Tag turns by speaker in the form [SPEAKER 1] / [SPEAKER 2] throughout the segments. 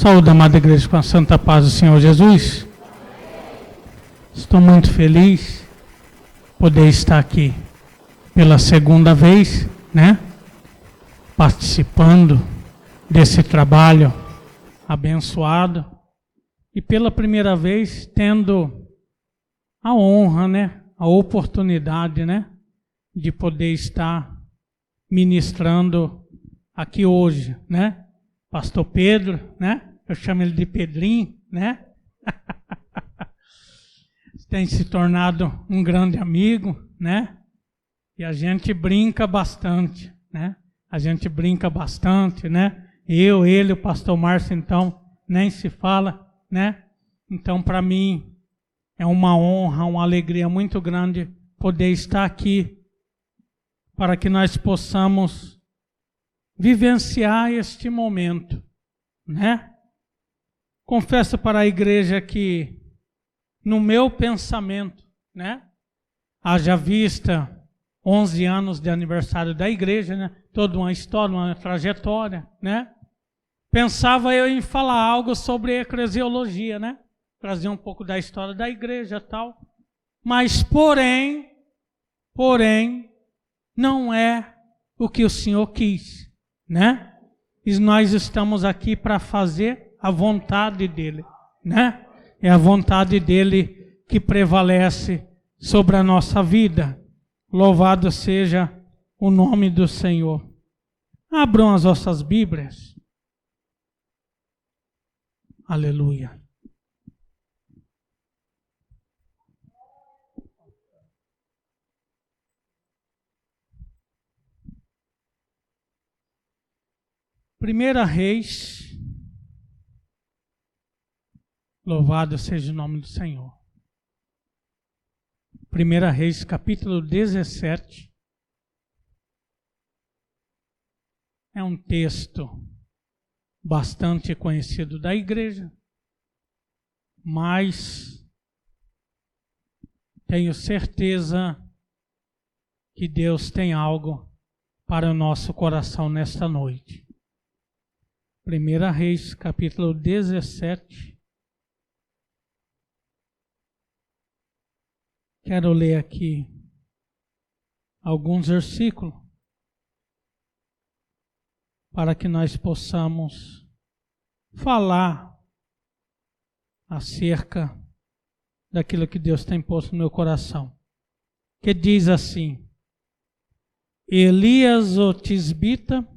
[SPEAKER 1] Saúde, amada igreja, com a santa paz do Senhor Jesus. Estou muito feliz de poder estar aqui pela segunda vez, participando desse trabalho abençoado e pela primeira vez tendo a honra, a oportunidade, de poder estar ministrando aqui hoje, Pastor Pedro, eu chamo ele de Pedrinho, tem se tornado um grande amigo, e a gente brinca bastante, A gente brinca bastante, Eu, ele, o pastor Márcio, então, nem se fala, Então, para mim, é uma honra, uma alegria muito grande poder estar aqui para que nós possamos vivenciar este momento, Confesso para a igreja que no meu pensamento, haja vista 11 anos de aniversário da igreja, toda uma história, uma trajetória, Pensava eu em falar algo sobre eclesiologia, Trazer um pouco da história da igreja e tal. Mas, porém, não é o que o Senhor quis, E nós estamos aqui para fazer a vontade dEle, É a vontade dEle que prevalece sobre a nossa vida. Louvado seja o nome do Senhor. Abram as vossas Bíblias. Aleluia. Primeira Reis, louvado seja o nome do Senhor. Primeira Reis, capítulo 17. É um texto bastante conhecido da igreja, mas tenho certeza que Deus tem algo para o nosso coração nesta noite. Primeira Reis, capítulo 17. Quero ler aqui alguns versículos para que nós possamos falar acerca daquilo que Deus tem posto no meu coração. Que diz assim: Elias o Tisbita,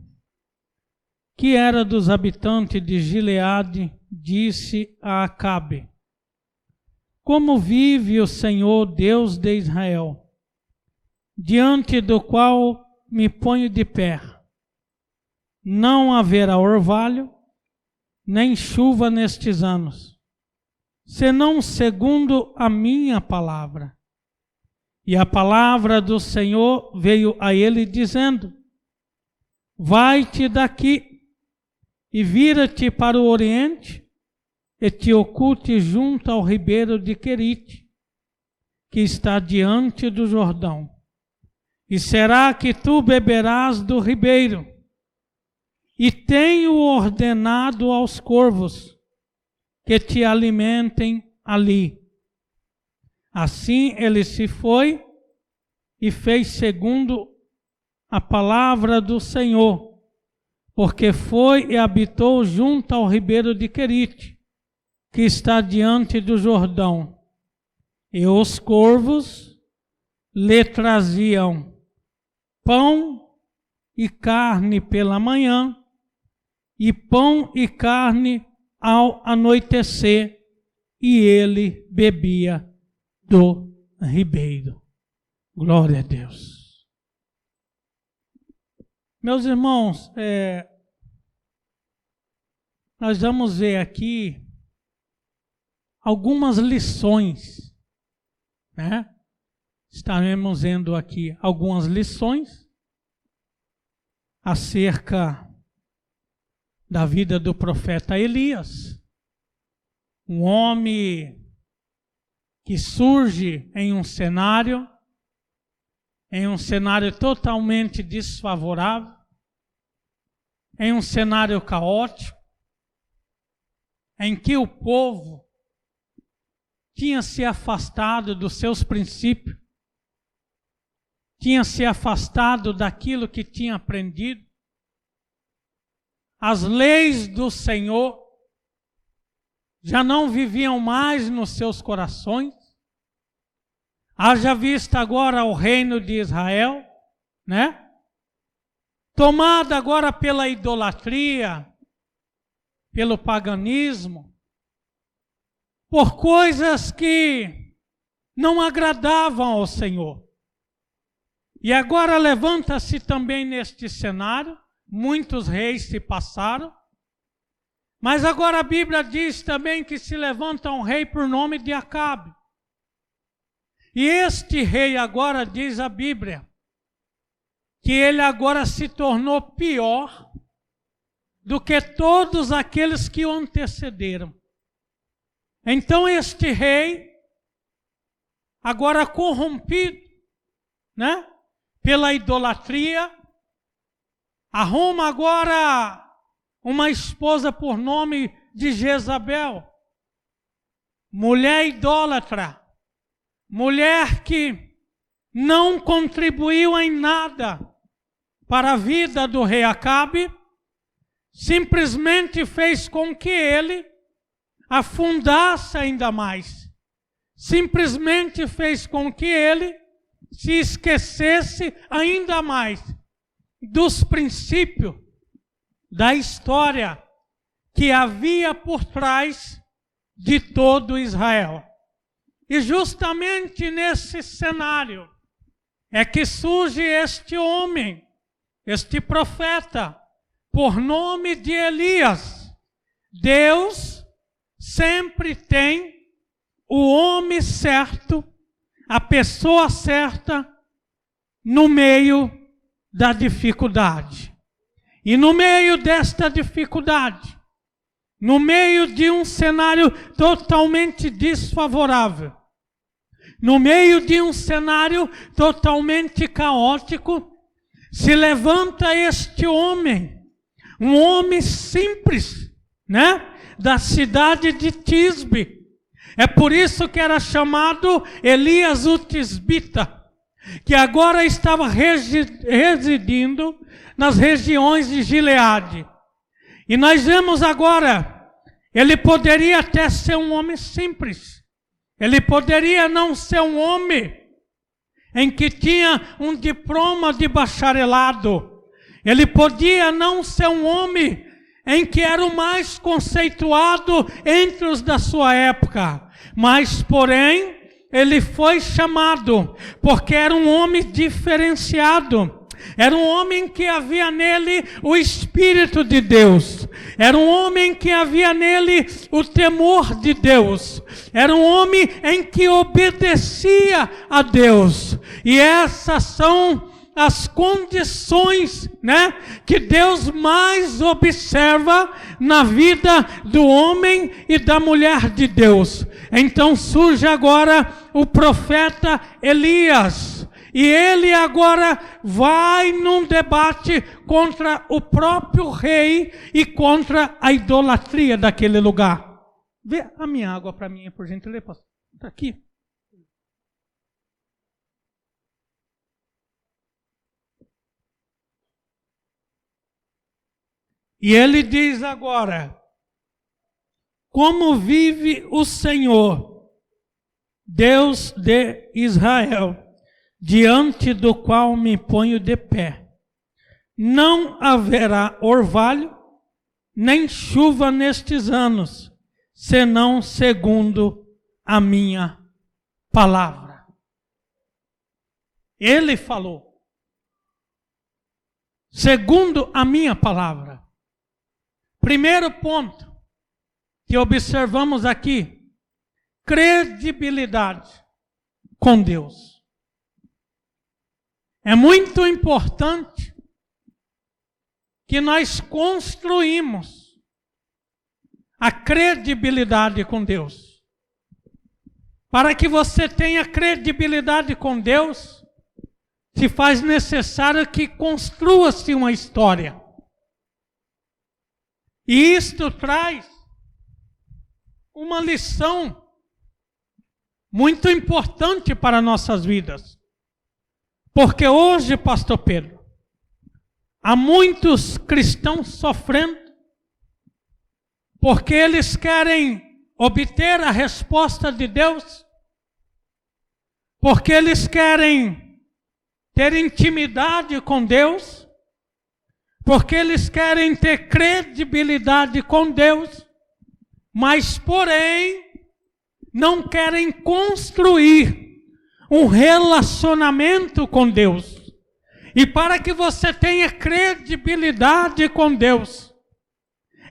[SPEAKER 1] que era dos habitantes de Gileade, disse a Acabe: Como vive o Senhor Deus de Israel, diante do qual me ponho de pé, não haverá orvalho, nem chuva nestes anos, senão segundo a minha palavra. E a palavra do Senhor veio a ele dizendo: Vai-te daqui e vira-te para o oriente, e te oculte junto ao ribeiro de Querite, que está diante do Jordão. E será que tu beberás do ribeiro, e tenho ordenado aos corvos que te alimentem ali. Assim ele se foi e fez segundo a palavra do Senhor, porque foi e habitou junto ao ribeiro de Querite, que está diante do Jordão. E os corvos lhe traziam pão e carne pela manhã, e pão e carne ao anoitecer, e ele bebia do ribeiro. Glória a Deus. Meus irmãos, nós vamos ver aqui algumas lições, Estaremos vendo aqui algumas lições acerca da vida do profeta Elias, um homem que surge em um cenário totalmente desfavorável, em um cenário caótico, em que o povo tinha se afastado dos seus princípios, tinha se afastado daquilo que tinha aprendido. As leis do Senhor já não viviam mais nos seus corações. Haja vista agora o reino de Israel, né? Tomado agora pela idolatria, pelo paganismo, por coisas que não agradavam ao Senhor. E agora levanta-se também neste cenário, muitos reis se passaram, mas agora a Bíblia diz também que se levanta um rei por nome de Acabe. E este rei agora, diz a Bíblia, que ele agora se tornou pior do que todos aqueles que o antecederam. Então este rei, agora corrompido, né, pela idolatria, arruma agora uma esposa por nome de Jezabel, mulher idólatra, mulher que não contribuiu em nada para a vida do rei Acabe, simplesmente fez com que ele afundasse ainda mais. Simplesmente fez com que ele se esquecesse ainda mais dos princípios da história que havia por trás de todo Israel. E justamente nesse cenário é que surge este homem, este profeta, por nome de Elias. Deus sempre tem o homem certo, a pessoa certa, no meio da dificuldade. E no meio desta dificuldade, no meio de um cenário totalmente desfavorável, no meio de um cenário totalmente caótico, se levanta este homem, um homem simples, né? Da cidade de Tisbe. É por isso que era chamado Elias o Tisbita, que agora estava residindo nas regiões de Gileade. E nós vemos agora, ele poderia até ser um homem simples. Ele poderia não ser um homem em que tinha um diploma de bacharelado. Ele podia não ser um homem em que era o mais conceituado entre os da sua época. Mas, porém, ele foi chamado porque era um homem diferenciado. Era um homem que havia nele o Espírito de Deus. Era um homem que havia nele o temor de Deus. Era um homem em que obedecia a Deus. E essas são as condições, né, que Deus mais observa na vida do homem e da mulher de Deus. Então surge agora o profeta Elias. E ele agora vai num debate contra o próprio rei e contra a idolatria daquele lugar. Vê a minha água para mim, por gentileza, pastor. Está aqui. E ele diz agora: como vive o Senhor, Deus de Israel, diante do qual me ponho de pé, não haverá orvalho, nem chuva nestes anos, senão segundo a minha palavra. Ele falou, segundo a minha palavra. Primeiro ponto que observamos aqui, credibilidade com Deus. É muito importante que nós construímos a credibilidade com Deus. Para que você tenha credibilidade com Deus, se faz necessário que construa-se uma história. E isto traz uma lição muito importante para nossas vidas. Porque hoje, pastor Pedro, há muitos cristãos sofrendo porque eles querem obter a resposta de Deus, porque eles querem ter intimidade com Deus, porque eles querem ter credibilidade com Deus, mas porém não querem construir um relacionamento com Deus. E para que você tenha credibilidade com Deus,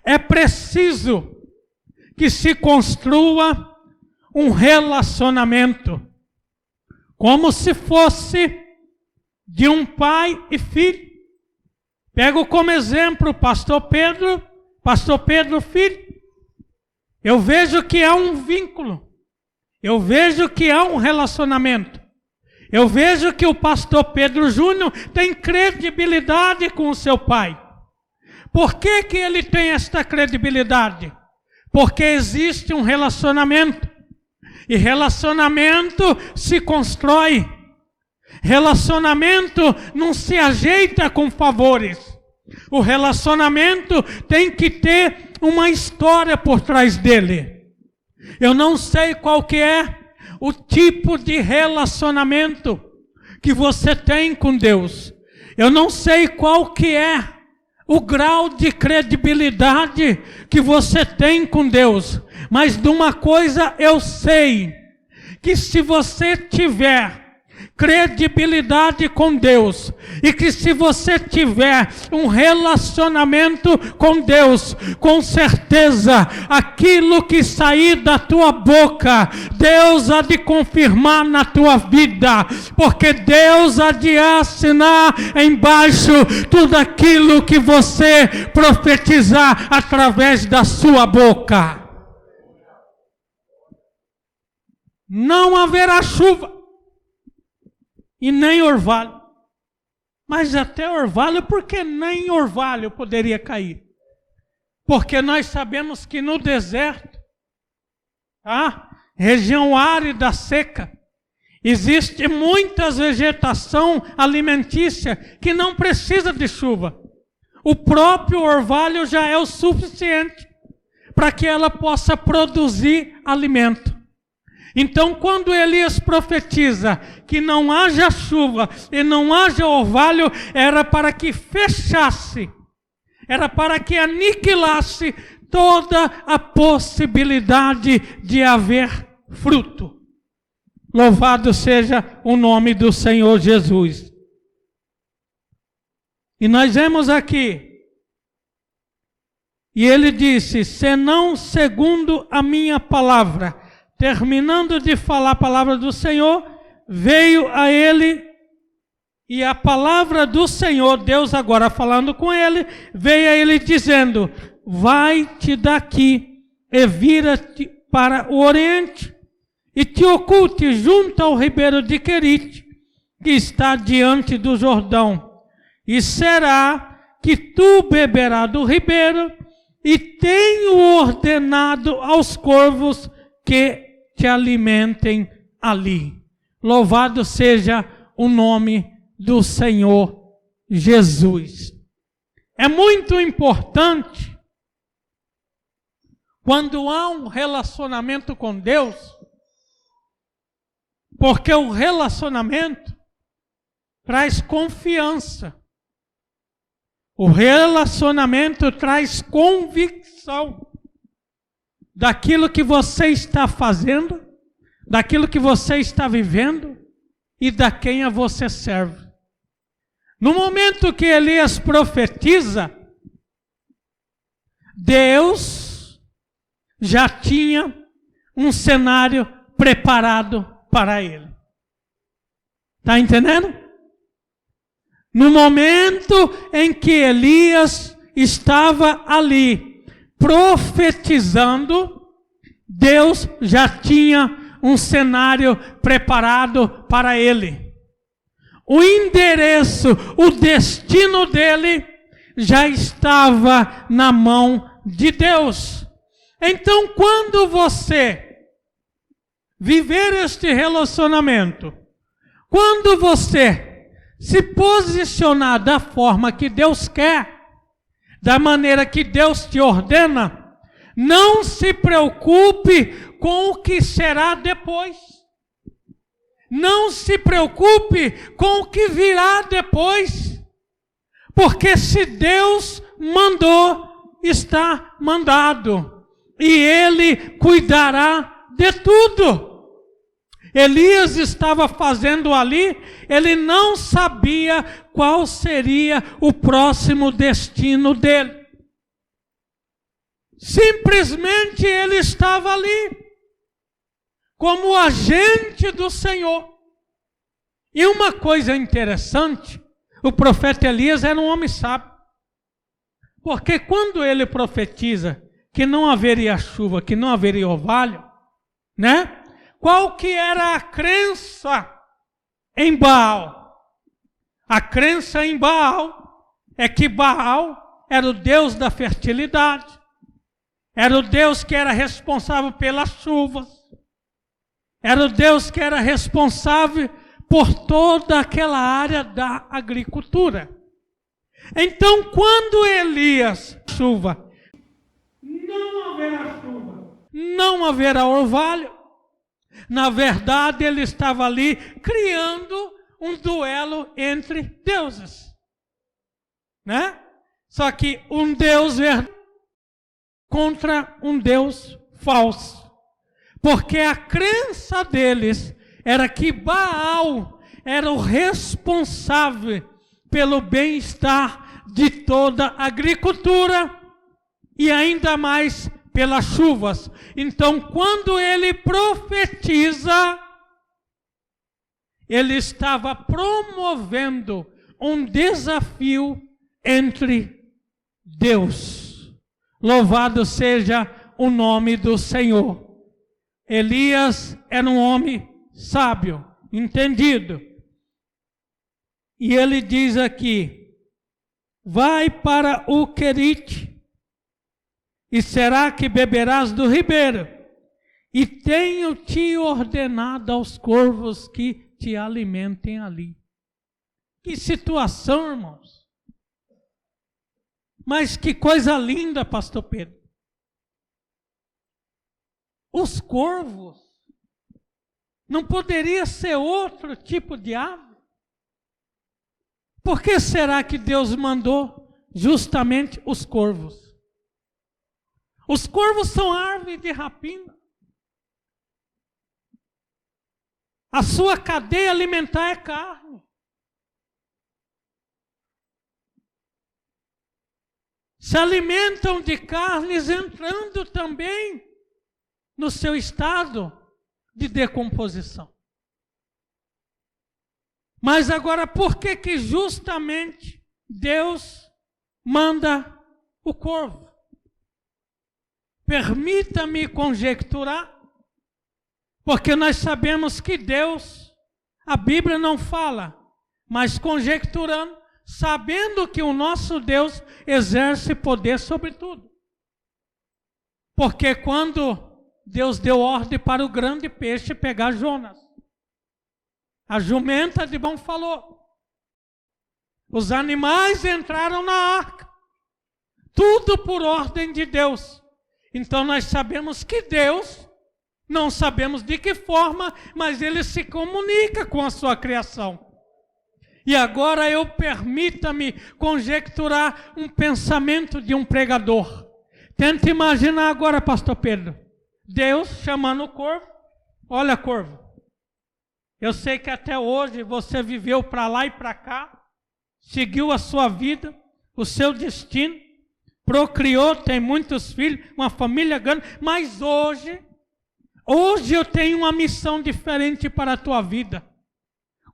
[SPEAKER 1] é preciso que se construa um relacionamento, como se fosse de um pai e filho. Pego como exemplo pastor Pedro filho. Eu vejo que há um vínculo, eu vejo que há um relacionamento. Eu vejo que o pastor Pedro Júnior tem credibilidade com o seu pai. Por que que ele tem esta credibilidade? Porque existe um relacionamento. E relacionamento se constrói. Relacionamento não se ajeita com favores. O relacionamento tem que ter uma história por trás dele. Eu não sei qual que é o tipo de relacionamento que você tem com Deus. Eu não sei qual que é o grau de credibilidade que você tem com Deus. Mas de uma coisa eu sei, que se você tiver credibilidade com Deus, e que se você tiver um relacionamento com Deus, com certeza aquilo que sair da tua boca, Deus há de confirmar na tua vida, porque Deus há de assinar embaixo tudo aquilo que você profetizar através da sua boca. Não haverá chuva e nem orvalho. Mas até orvalho, porque nem orvalho poderia cair. Porque nós sabemos que no deserto, região árida, seca, existe muita vegetação alimentícia que não precisa de chuva. O próprio orvalho já é o suficiente para que ela possa produzir alimento. Então, quando Elias profetiza que não haja chuva e não haja orvalho, era para que fechasse, era para que aniquilasse toda a possibilidade de haver fruto. Louvado seja o nome do Senhor Jesus. E nós vemos aqui, e ele disse, senão segundo a minha palavra. Terminando de falar a palavra do Senhor, veio a ele, e a palavra do Senhor, Deus agora falando com ele, veio a ele dizendo, vai-te daqui e vira-te para o oriente, e te oculte junto ao ribeiro de Querite, que está diante do Jordão, e será que tu beberás do ribeiro, e tenho ordenado aos corvos que te alimentem ali. Louvado seja o nome do Senhor Jesus. É muito importante, quando há um relacionamento com Deus, porque o relacionamento traz confiança. O relacionamento traz convicção daquilo que você está fazendo, daquilo que você está vivendo e da quem a você serve. No momento que Elias profetiza, Deus já tinha um cenário preparado para ele. Está entendendo? No momento em que Elias estava ali, profetizando, Deus já tinha um cenário preparado para ele. O endereço, o destino dele já estava na mão de Deus. Então, quando você viver este relacionamento, quando você se posicionar da forma que Deus quer, da maneira que Deus te ordena, não se preocupe com o que será depois. Não se preocupe com o que virá depois. Porque se Deus mandou, está mandado. E Ele cuidará de tudo. Elias estava fazendo ali, ele não sabia qual seria o próximo destino dele. Simplesmente ele estava ali, como agente do Senhor. E uma coisa interessante, o profeta Elias era um homem sábio. Porque quando ele profetiza que não haveria chuva, que não haveria orvalho, né? Qual que era a crença em Baal? A crença em Baal é que Baal era o Deus da fertilidade, era o Deus que era responsável pelas chuvas, era o Deus que era responsável por toda aquela área da agricultura. Então, quando Elias, chuva, não haverá orvalho. Na verdade, ele estava ali criando um duelo entre deuses, né? Só que um Deus verdadeiro contra um Deus falso. Porque a crença deles era que Baal era o responsável pelo bem-estar de toda a agricultura e ainda mais pelas chuvas. Então, quando ele profetiza, ele estava promovendo um desafio entre Deus. Louvado seja o nome do Senhor. Elias era um homem sábio, entendido. E ele diz aqui: vai para o Querite, e será que beberás do ribeiro? E tenho-te ordenado aos corvos que te alimentem ali. Que situação, irmãos! Mas que coisa linda, pastor Pedro. Os corvos não poderia ser outro tipo de ave? Por que será que Deus mandou justamente os corvos? Os corvos são árvores de rapina. A sua cadeia alimentar é carne. Se alimentam de carnes entrando também no seu estado de decomposição. Mas agora, por que que justamente Deus manda o corvo? Permita-me conjecturar, porque nós sabemos que Deus, a Bíblia não fala, mas conjecturando, sabendo que o nosso Deus exerce poder sobre tudo. Porque quando Deus deu ordem para o grande peixe pegar Jonas, a jumenta de bom falou, os animais entraram na arca, tudo por ordem de Deus. Então nós sabemos que Deus, não sabemos de que forma, mas Ele se comunica com a sua criação. E agora permita-me conjecturar um pensamento de um pregador. Tenta imaginar agora, pastor Pedro, Deus chamando o corvo. Olha, corvo, eu sei que até hoje você viveu para lá e para cá, seguiu a sua vida, o seu destino, procriou, tem muitos filhos, uma família grande, mas hoje eu tenho uma missão diferente para a tua vida.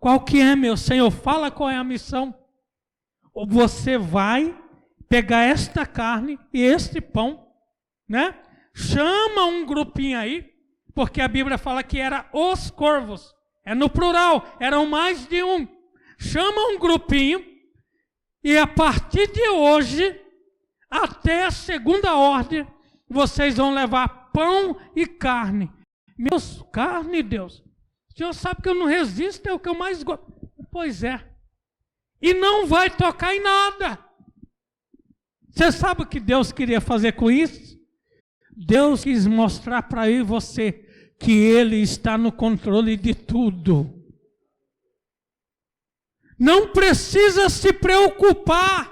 [SPEAKER 1] Qual que é, meu Senhor? Fala qual é a missão. Você vai pegar esta carne e este pão, né? Chama um grupinho aí, porque a Bíblia fala que era os corvos, é no plural, eram mais de um. Chama um grupinho e a partir de hoje, até a segunda ordem, vocês vão levar pão e carne. Meus, carne, Deus. O Senhor sabe que eu não resisto, é o que eu mais gosto. Pois é. E não vai tocar em nada. Você sabe o que Deus queria fazer com isso? Deus quis mostrar para eu e você que Ele está no controle de tudo. Não precisa se preocupar.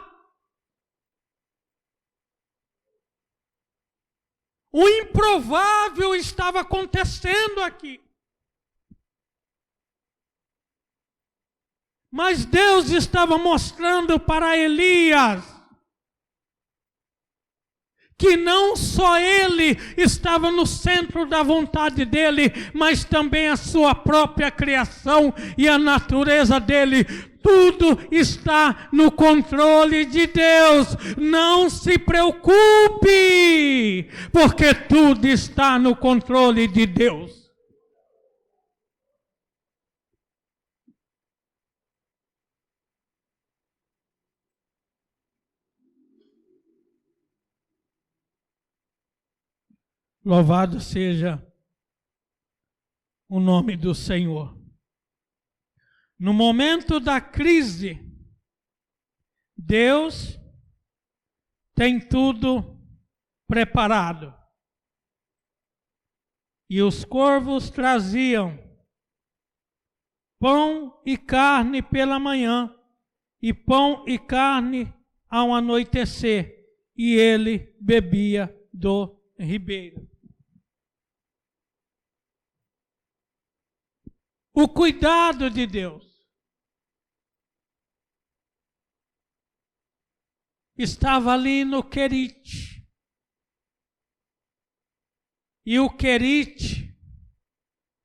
[SPEAKER 1] O improvável estava acontecendo aqui. Mas Deus estava mostrando para Elias que não só ele estava no centro da vontade dele, mas também a sua própria criação e a natureza dele. Tudo está no controle de Deus. Não se preocupe, porque tudo está no controle de Deus. Louvado seja o nome do Senhor. No momento da crise, Deus tem tudo preparado. E os corvos traziam pão e carne pela manhã, e pão e carne ao anoitecer, e ele bebia do ribeiro. O cuidado de Deus estava ali no Querite. E o Querite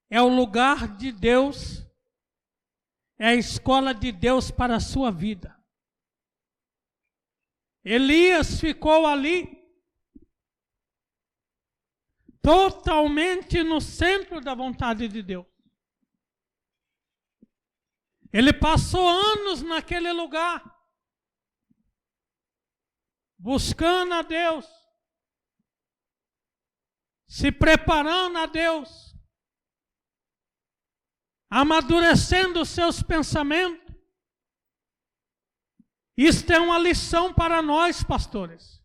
[SPEAKER 1] é o lugar de Deus, é a escola de Deus para a sua vida. Elias ficou ali, totalmente no centro da vontade de Deus. Ele passou anos naquele lugar, buscando a Deus, se preparando a Deus, amadurecendo os seus pensamentos. Isto é uma lição para nós, pastores.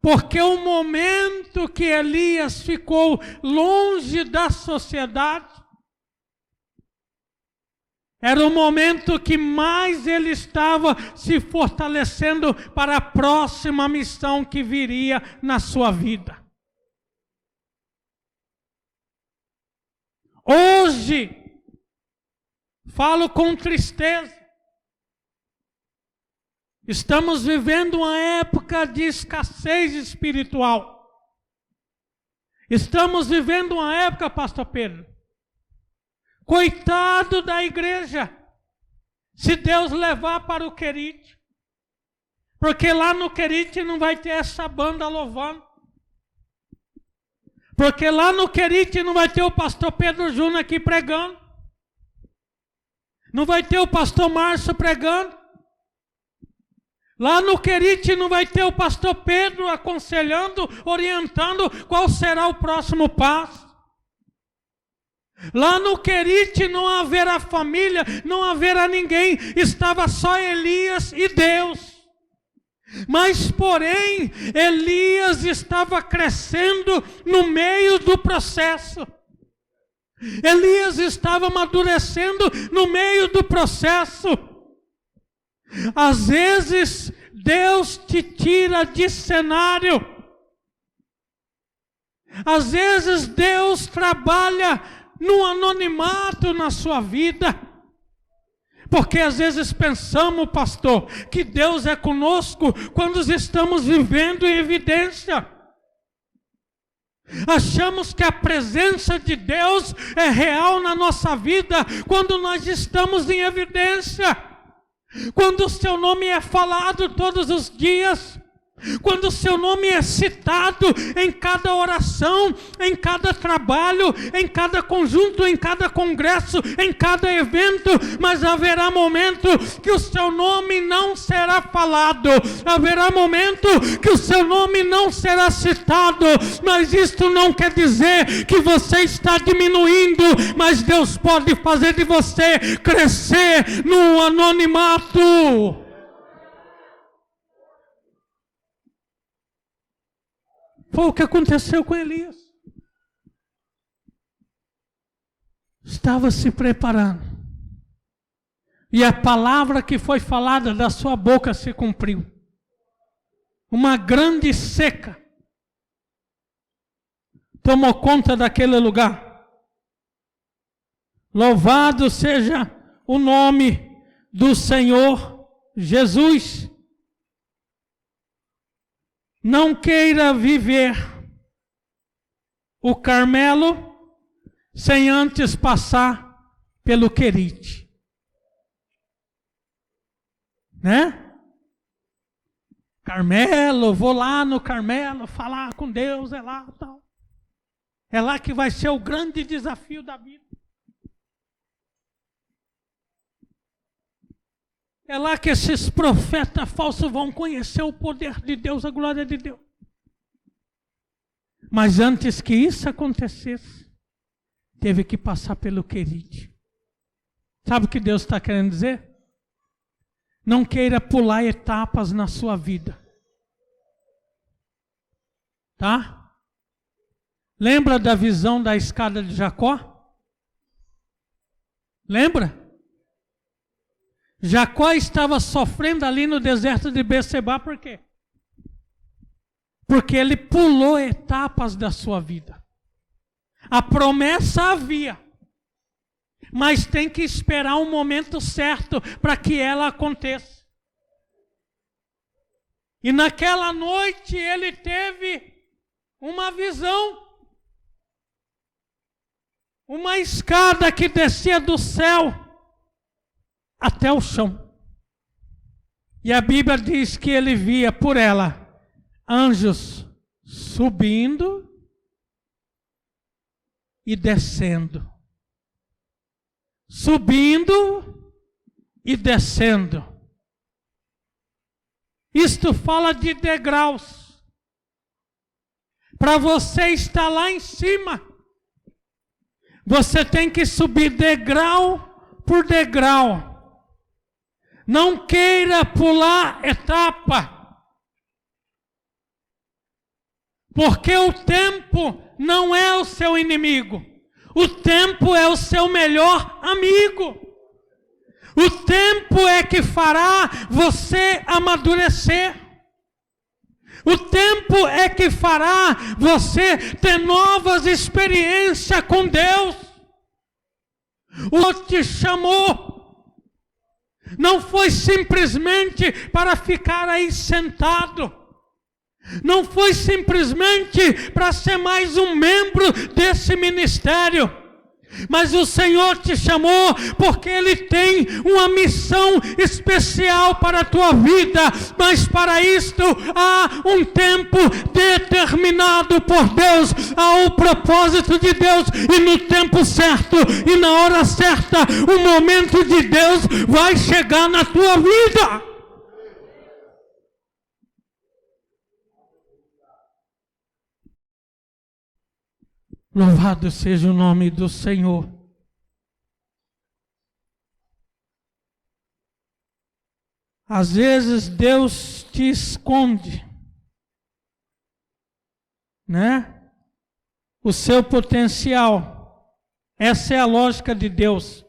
[SPEAKER 1] Porque o momento que Elias ficou longe da sociedade, era o momento que mais ele estava se fortalecendo para a próxima missão que viria na sua vida. Hoje, falo com tristeza, estamos vivendo uma época de escassez espiritual. Estamos vivendo uma época, pastor Pedro, coitado da igreja, se Deus levar para o Querite, porque lá no Querite não vai ter essa banda louvando, porque lá no Querite não vai ter o pastor Pedro Júnior aqui pregando, não vai ter o pastor Márcio pregando, lá no Querite não vai ter o pastor Pedro aconselhando, orientando qual será o próximo passo. Lá no Querite não haverá família, não haverá ninguém, estava só Elias e Deus. Mas, porém, Elias estava crescendo no meio do processo. Elias estava amadurecendo no meio do processo. Às vezes, Deus te tira de cenário. Às vezes, Deus trabalha no anonimato na sua vida, porque às vezes pensamos, pastor, que Deus é conosco quando estamos vivendo em evidência. Achamos que a presença de Deus é real na nossa vida quando nós estamos em evidência, quando o seu nome é falado todos os dias, Quando o seu nome é citado em cada oração, em cada trabalho, em cada conjunto, em cada congresso, em cada evento, mas haverá momento que o seu nome não será falado, haverá momento que o seu nome não será citado, mas isto não quer dizer que você está diminuindo, mas Deus pode fazer de você crescer no anonimato. Foi o que aconteceu com Elias. Estava se preparando. E a palavra que foi falada da sua boca se cumpriu. Uma grande seca tomou conta daquele lugar. Louvado seja o nome do Senhor Jesus. Não queira viver o Carmelo sem antes passar pelo Querite. Né? Carmelo, vou lá no Carmelo falar com Deus, é lá tal. É lá que vai ser o grande desafio da vida. É lá que esses profetas falsos vão conhecer o poder de Deus, a glória de Deus. Mas antes que isso acontecesse, teve que passar pelo Querite. Sabe o que Deus está querendo dizer? Não queira pular etapas na sua vida. Tá? Lembra da visão da escada de Jacó? Lembra? Jacó estava sofrendo ali no deserto de Becebá, por quê? Porque ele pulou etapas da sua vida. A promessa havia, mas tem que esperar um momento certo para que ela aconteça. E naquela noite ele teve uma visão. Uma escada que descia do céu até o chão. E a Bíblia diz que ele via por ela anjos subindo e descendo. Subindo e descendo. Isto fala de degraus. Para você estar lá em cima, você tem que subir degrau por degrau. Não queira pular etapa, porque o tempo não é o seu inimigo, o tempo é o seu melhor amigo. O tempo é que fará você amadurecer. O tempo é que fará você ter novas experiências com Deus. O Senhor te chamou. Não foi simplesmente para ficar aí sentado. Não foi simplesmente para ser mais um membro desse ministério. Mas o Senhor te chamou porque Ele tem uma missão especial para a tua vida. Mas para isto há um tempo determinado por Deus. Há o propósito de Deus. E no tempo certo e na hora certa, o momento de Deus vai chegar na tua vida. Louvado seja o nome do Senhor. Às vezes Deus te esconde, né? O seu potencial. Essa é a lógica de Deus.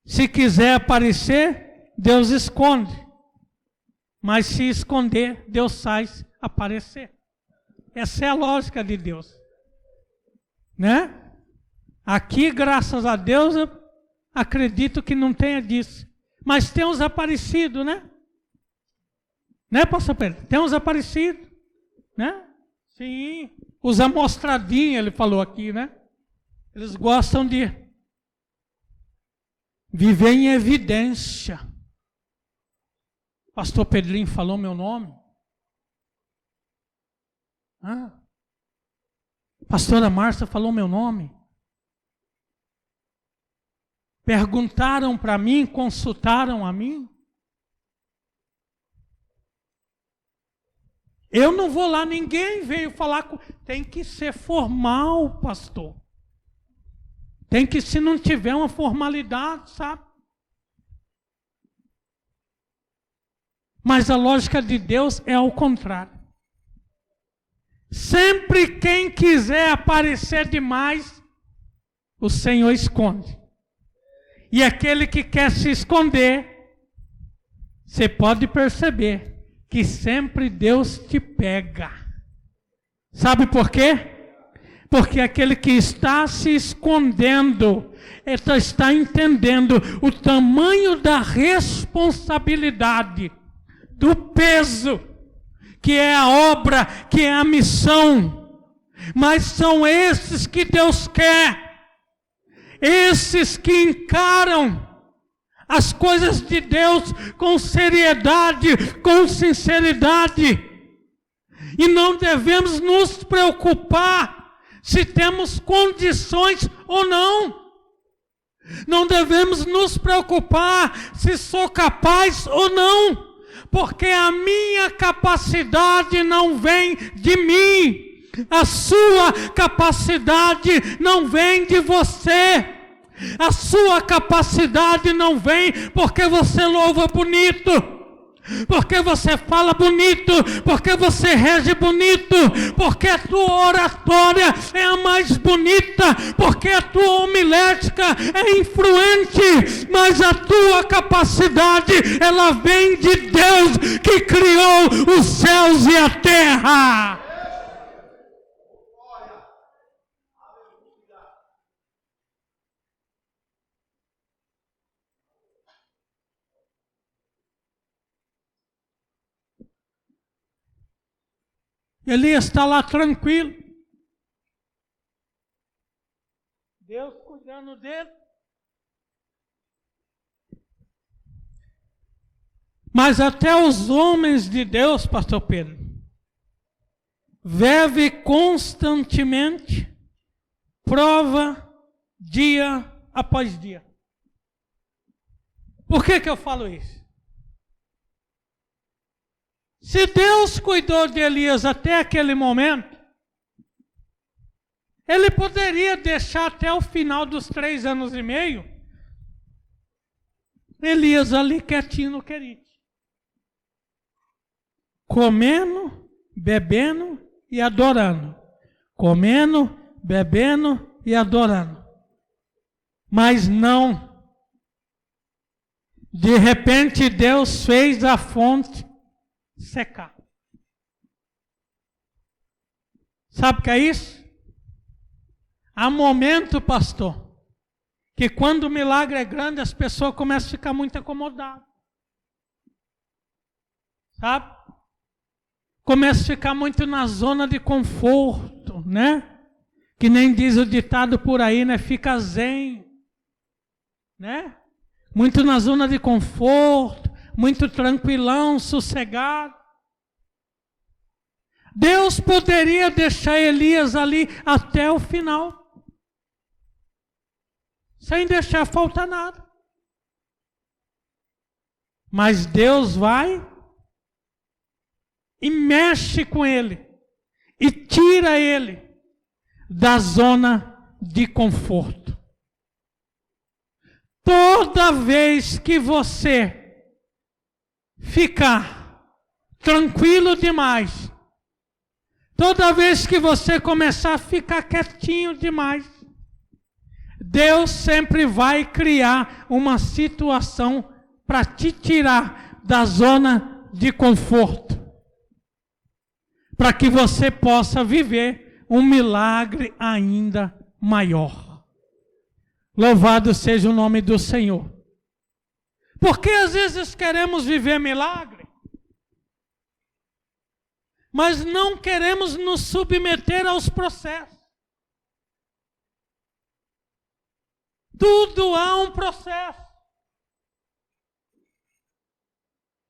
[SPEAKER 1] Se quiser aparecer, Deus esconde. Mas se esconder, Deus faz aparecer. Essa é a lógica de Deus. Né? Aqui, graças a Deus, eu acredito que não tenha disso. Mas tem uns aparecidos, né? Né, pastor Pedro? Tem uns aparecidos, né? Sim. Os amostradinhos, ele falou aqui, né? Eles gostam de viver em evidência. Pastor Pedrinho falou meu nome. Pastora Márcia falou meu nome. Perguntaram para mim, consultaram a mim. Eu não vou lá, ninguém veio falar com... Tem que ser formal, pastor. Tem que, se não tiver uma formalidade, sabe? Mas a lógica de Deus é ao contrário. Sempre quem quiser aparecer demais, o Senhor esconde. E aquele que quer se esconder, você pode perceber que sempre Deus te pega. Sabe por quê? Porque aquele que está se escondendo, está entendendo o tamanho da responsabilidade, do peso, que é a obra, que é a missão. Mas são esses que Deus quer. Esses que encaram as coisas de Deus com seriedade, com sinceridade. E não devemos nos preocupar se temos condições ou não. Não devemos nos preocupar se sou capaz ou não. Porque a minha capacidade não vem de mim. A sua capacidade não vem de você. A sua capacidade não vem porque você louva bonito, porque você fala bonito, porque você rege bonito, porque a tua oratória é a mais bonita, porque a tua homilética é influente, mas a tua capacidade, ela vem de Deus que criou os céus e a terra. Elias está lá tranquilo. Deus cuidando dele. Mas até os homens de Deus, pastor Pedro, vive constantemente prova dia após dia. Por que eu falo isso? Se Deus cuidou de Elias até aquele momento, Ele poderia deixar até o final dos 3 anos e meio Elias ali quietinho no Querite, comendo, bebendo e adorando. Comendo, bebendo e adorando. Mas não. De repente Deus fez a fonte secar. Sabe o que é isso? Há momento, pastor, que quando o milagre é grande, as pessoas começam a ficar muito acomodadas. Sabe? Começam a ficar muito na zona de conforto, né? Que nem diz o ditado por aí, né? Fica zen, né? Muito na zona de conforto, muito tranquilão, sossegado. Deus poderia deixar Elias ali até o final, sem deixar faltar nada. Mas Deus vai e mexe com ele, e tira ele da zona de conforto. Toda vez que você ficar tranquilo demais, toda vez que você começar a ficar quietinho demais, Deus sempre vai criar uma situação para te tirar da zona de conforto, para que você possa viver um milagre ainda maior. Louvado seja o nome do Senhor. Porque às vezes queremos viver milagre, mas não queremos nos submeter aos processos. Tudo há um processo.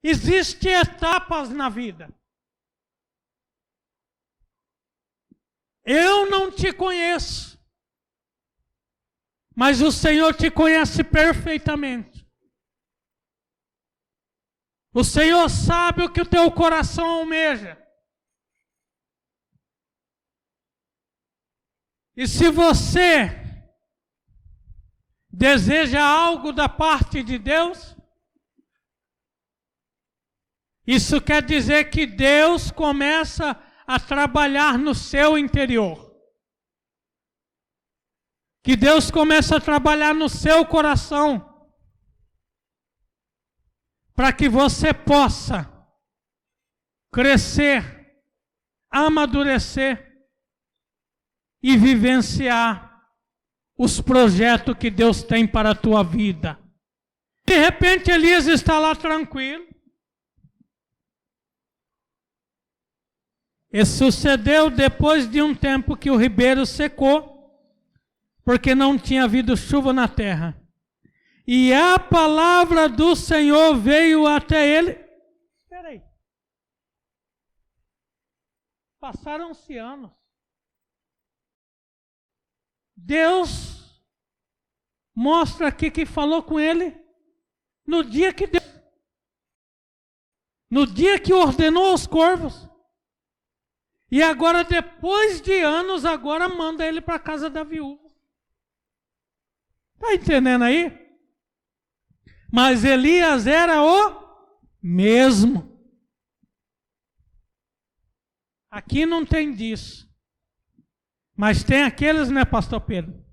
[SPEAKER 1] Existem etapas na vida. eu não te conheço, mas o Senhor te conhece perfeitamente. O Senhor sabe o que o teu coração almeja. E se você deseja algo da parte de Deus, isso quer dizer que Deus começa a trabalhar no seu interior. Que Deus começa a trabalhar no seu coração. Para que você possa crescer, amadurecer e vivenciar os projetos que Deus tem para a tua vida. De repente Elias está lá tranquilo. E sucedeu depois de um tempo que o ribeiro secou, porque não tinha havido chuva na terra. E a palavra do Senhor veio até ele. Espera aí. Passaram-se anos. Deus mostra aqui que falou com ele no dia que ordenou os corvos. E agora, depois de anos, agora manda ele para a casa da viúva. Está entendendo aí? Mas Elias era o mesmo. Aqui não tem disso. Mas tem aqueles, né, pastor Pedro?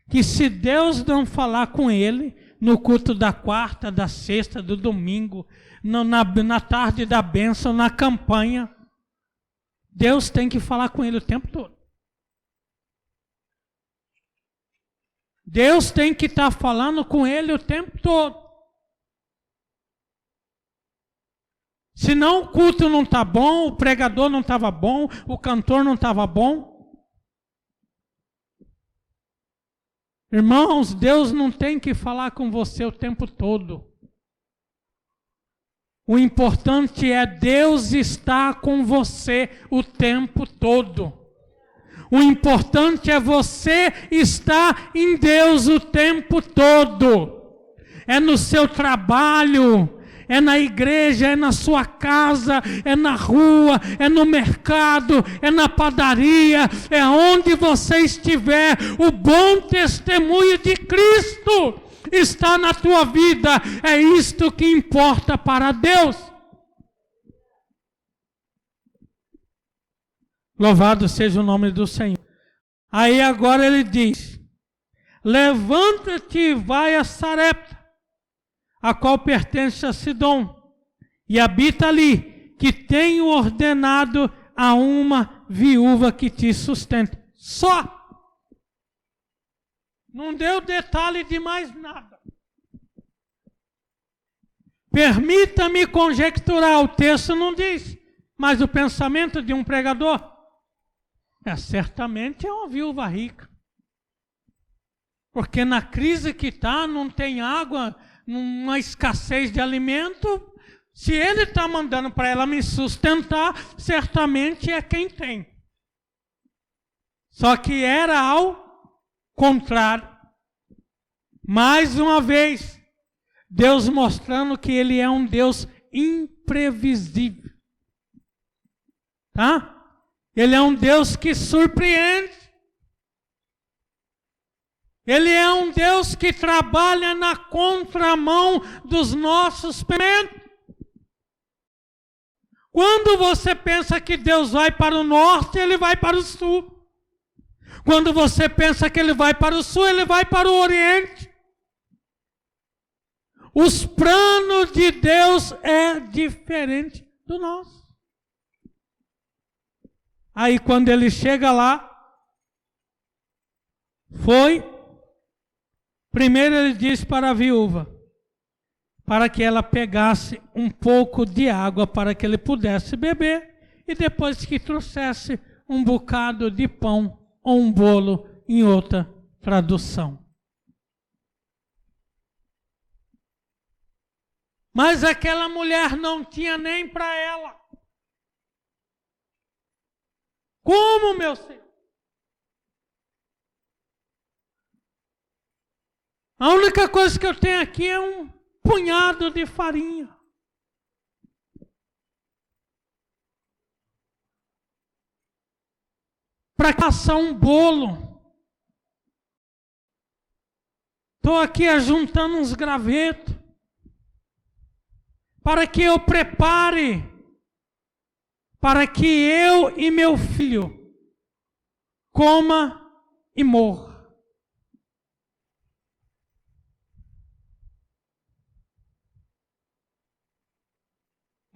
[SPEAKER 1] Que se Deus não falar com ele, no culto da quarta, da sexta, do domingo, na tarde da bênção, na campanha, Deus tem que falar com ele o tempo todo. Deus tem que estar falando com ele o tempo todo. Senão o culto não está bom, o pregador não estava bom, o cantor não estava bom. Irmãos, Deus não tem que falar com você o tempo todo. O importante é Deus estar com você o tempo todo. O importante é você estar em Deus o tempo todo. É no seu trabalho, é na igreja, é na sua casa, é na rua, é no mercado, é na padaria, é onde você estiver. O bom testemunho de Cristo está na tua vida. É isto que importa para Deus. Louvado seja o nome do Senhor. Aí agora ele diz: levanta-te e vai a Sarepta, a qual pertence a Sidom, e habita ali, que tenho ordenado a uma viúva que te sustente. Só. Não deu detalhe de mais nada. Permita-me conjecturar, o texto não diz, mas o pensamento de um pregador certamente é uma viúva rica. Porque na crise que está, não tem água, numa escassez de alimento, se ele está mandando para ela me sustentar, certamente é quem tem. Só que era ao contrário. Mais uma vez, Deus mostrando que Ele é um Deus imprevisível. Tá? Ele é um Deus que surpreende. Ele é um Deus que trabalha na contramão dos nossos pensamentos. Quando você pensa que Deus vai para o norte, Ele vai para o sul. Quando você pensa que Ele vai para o sul, Ele vai para o oriente. Os planos de Deus é diferente do nosso. Aí quando ele chega lá, primeiro ele disse para a viúva, para que ela pegasse um pouco de água para que ele pudesse beber, e depois que trouxesse um bocado de pão ou um bolo, em outra tradução. Mas aquela mulher não tinha nem para ela. Como, meu Senhor? A única coisa que eu tenho aqui é um punhado de farinha. Para assar um bolo. Estou aqui ajuntando uns gravetos. Para que eu prepare. Para que eu e meu filho coma e morra.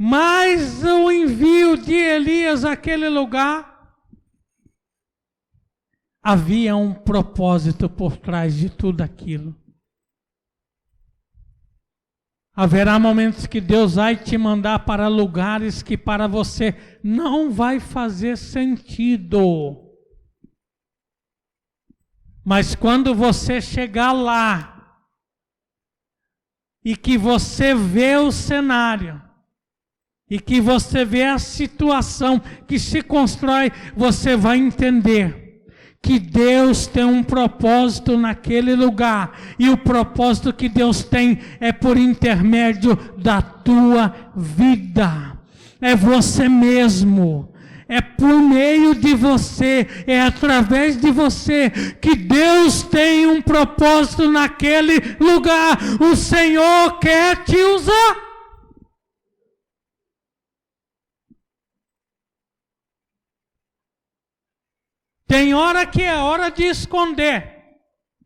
[SPEAKER 1] Mas o envio de Elias àquele lugar, havia um propósito por trás de tudo aquilo. Haverá momentos que Deus vai te mandar para lugares que para você não vai fazer sentido. Mas quando você chegar lá e que você vê o cenário, e que você vê a situação que se constrói, você vai entender que Deus tem um propósito naquele lugar. E o propósito que Deus tem é por intermédio da tua vida. É você mesmo. É por meio de você, é através de você que Deus tem um propósito naquele lugar. O Senhor quer te usar. Tem hora que é hora de esconder,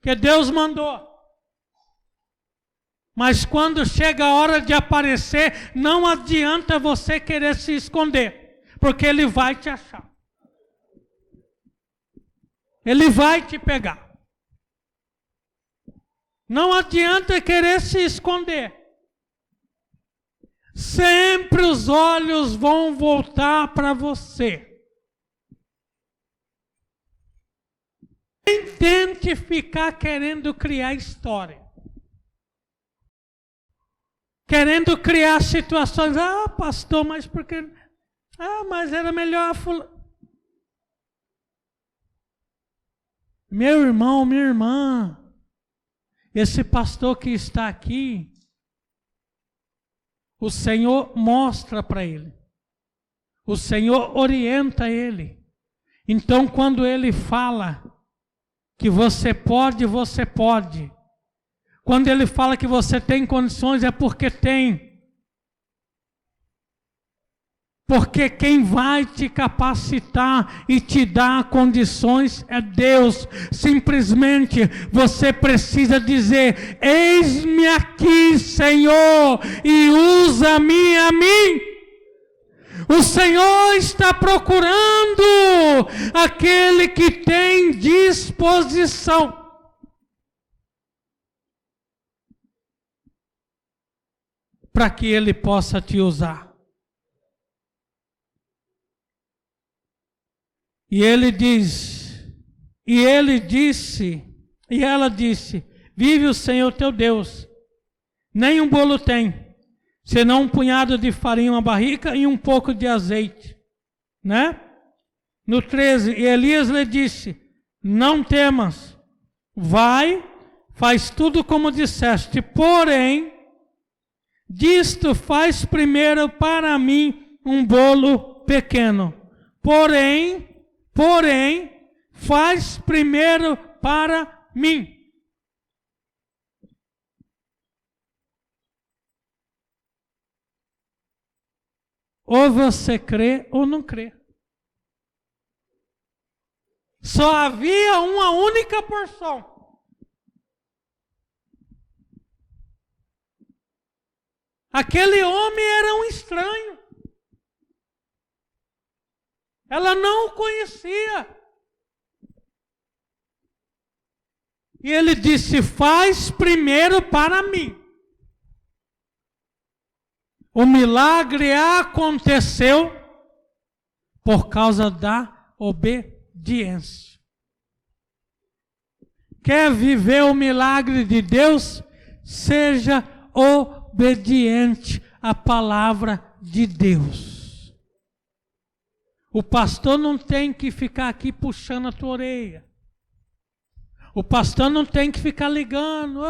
[SPEAKER 1] que Deus mandou. Mas quando chega a hora de aparecer, não adianta você querer se esconder, porque Ele vai te achar. Ele vai te pegar. Não adianta querer se esconder. Sempre os olhos vão voltar para você. Nem tente ficar querendo criar história. Querendo criar situações. Ah, pastor, mas por que... Ah, mas era melhor a Meu irmão, minha irmã, esse pastor que está aqui, o Senhor mostra para ele. O Senhor orienta ele. Então, quando ele fala que você pode, você pode. Quando ele fala que você tem condições, é porque tem. Porque quem vai te capacitar e te dar condições é Deus. Simplesmente você precisa dizer: eis-me aqui, Senhor, e usa-me a mim. O Senhor está procurando aquele que tem disposição. Para que Ele possa te usar. E ele disse, e ela disse: vive o Senhor teu Deus, nem um bolo tem, senão um punhado de farinha, uma barrica e um pouco de azeite. Né? No 13, e Elias lhe disse: não temas, vai, faz tudo como disseste, porém, disto faz primeiro para mim um bolo pequeno. Porém, faz primeiro para mim. Ou você crê ou não crê. Só havia uma única porção. Aquele homem era um estranho. Ela não o conhecia. E ele disse: faz primeiro para mim. O milagre aconteceu por causa da obediência. Quer viver o milagre de Deus? Seja obediente à palavra de Deus. O pastor não tem que ficar aqui puxando a tua orelha. O pastor não tem que ficar ligando,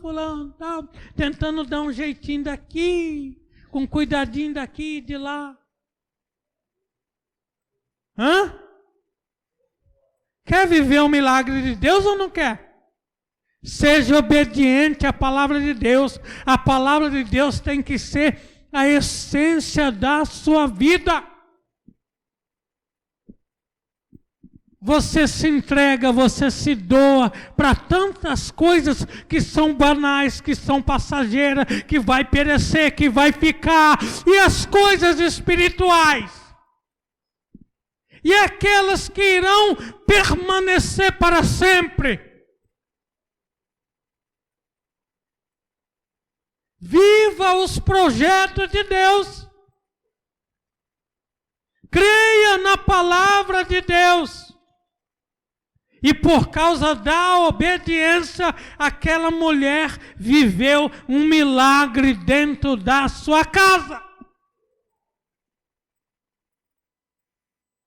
[SPEAKER 1] fulano, tal, tentando dar um jeitinho daqui, com cuidadinho daqui e de lá. Quer viver um milagre de Deus ou não quer? Seja obediente à palavra de Deus. A palavra de Deus tem que ser a essência da sua vida. Você se entrega, você se doa para tantas coisas que são banais, que são passageiras, que vai perecer, que vai ficar. E as coisas espirituais. E aquelas que irão permanecer para sempre. Viva os projetos de Deus. Creia na palavra de Deus. E por causa da obediência, aquela mulher viveu um milagre dentro da sua casa.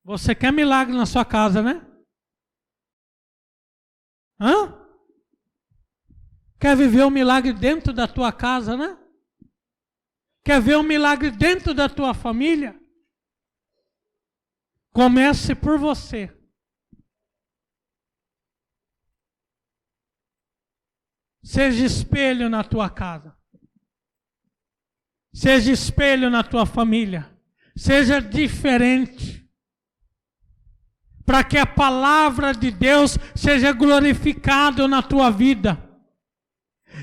[SPEAKER 1] Você quer milagre na sua casa, né? Quer viver um milagre dentro da tua casa, né? Quer ver um milagre dentro da tua família? Comece por você. Seja espelho na tua casa. Seja espelho na tua família. Seja diferente. Para que a palavra de Deus seja glorificada na tua vida.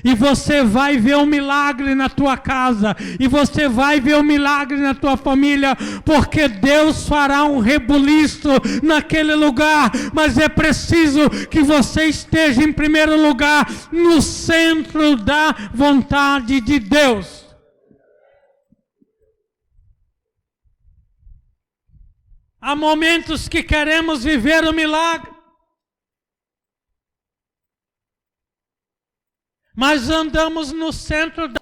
[SPEAKER 1] E você vai ver um milagre na tua casa. E você vai ver um milagre na tua família. Porque Deus fará um rebuliço naquele lugar. Mas é preciso que você esteja em primeiro lugar no centro da vontade de Deus. Há momentos que queremos viver o milagre. Mas andamos no centro da...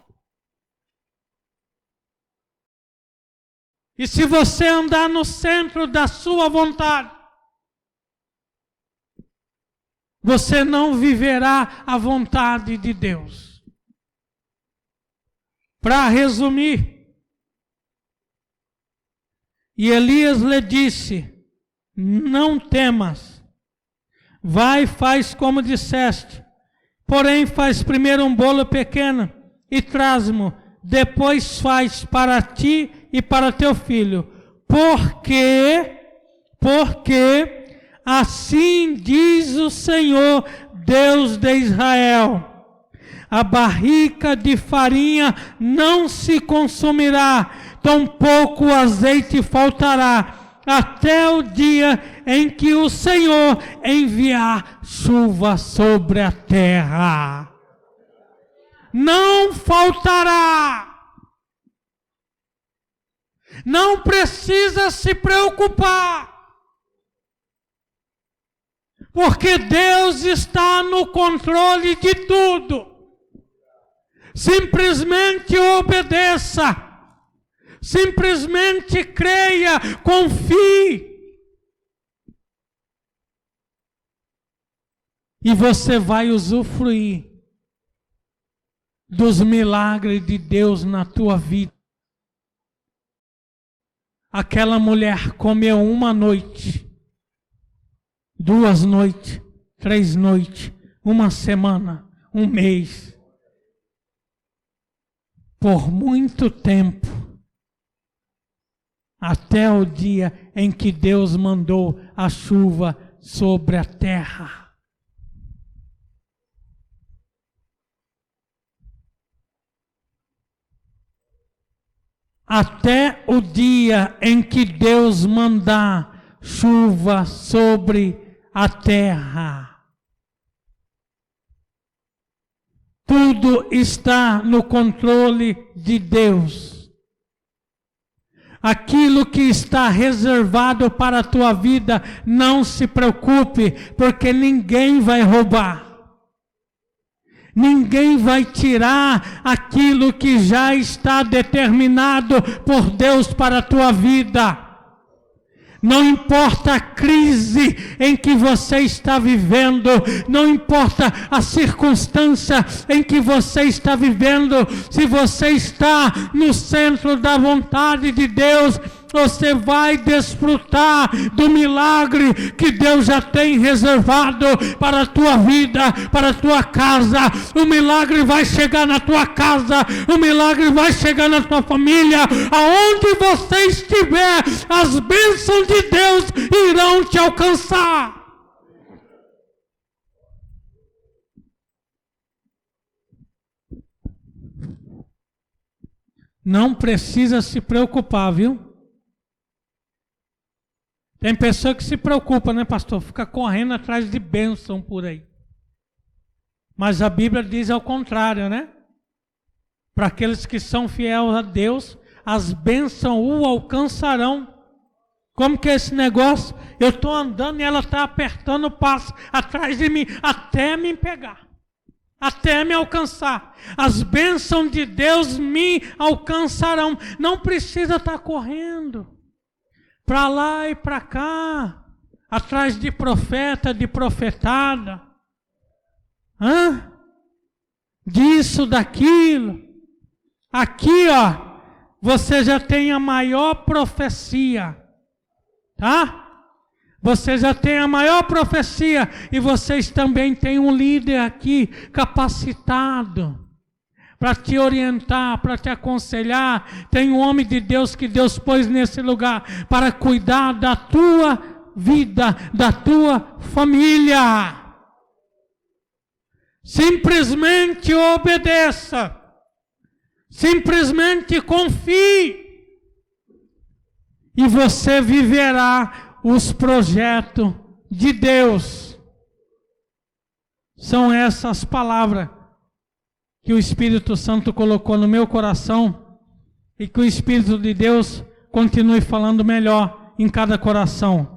[SPEAKER 1] E se você andar no centro da sua vontade, você não viverá a vontade de Deus. Para resumir, e Elias lhe disse, não temas, vai e faz como disseste. Porém, faz primeiro um bolo pequeno e traz-mo. Depois faz para ti e para teu filho. Porque assim diz o Senhor, Deus de Israel. A barrica de farinha não se consumirá, tampouco o azeite faltará, até o dia em que o Senhor enviar chuva sobre a terra. Não faltará. Não precisa se preocupar. Porque Deus está no controle de tudo. Simplesmente obedeça. Simplesmente creia, confie. E você vai usufruir dos milagres de Deus na tua vida. Aquela mulher comeu uma noite, 2 noites, 3 noites, 1 semana, 1 mês. Por muito tempo. Até o dia em que Deus mandou a chuva sobre a terra. Até o dia em que Deus mandar chuva sobre a terra. Tudo está no controle de Deus. Aquilo que está reservado para a tua vida, não se preocupe, porque ninguém vai roubar. Ninguém vai tirar aquilo que já está determinado por Deus para a tua vida. Não importa a crise em que você está vivendo, não importa a circunstância em que você está vivendo, se você está no centro da vontade de Deus, você vai desfrutar do milagre que Deus já tem reservado para a tua vida, para a tua casa. O milagre vai chegar na tua casa, o milagre vai chegar na tua família. Aonde você estiver, as bênçãos de Deus irão te alcançar. Não precisa se preocupar, viu? Tem pessoa que se preocupa, né, pastor? Fica correndo atrás de bênção por aí. Mas a Bíblia diz ao contrário, né? Para aqueles que são fiéis a Deus, as bênçãos o alcançarão. Como que é esse negócio? Eu estou andando e ela está apertando o passo atrás de mim, até me pegar, até me alcançar. As bênçãos de Deus me alcançarão. Não precisa estar correndo para lá e para cá, atrás de profeta, de profetada, disso, daquilo. Aqui, ó, você já tem a maior profecia, tá? Você já tem a maior profecia e vocês também têm um líder aqui capacitado para te orientar, para te aconselhar. Tem um homem de Deus que Deus pôs nesse lugar para cuidar da tua vida, da tua família. Simplesmente obedeça. Simplesmente confie. E você viverá os projetos de Deus. São essas palavras que o Espírito Santo colocou no meu coração e que o Espírito de Deus continue falando melhor em cada coração.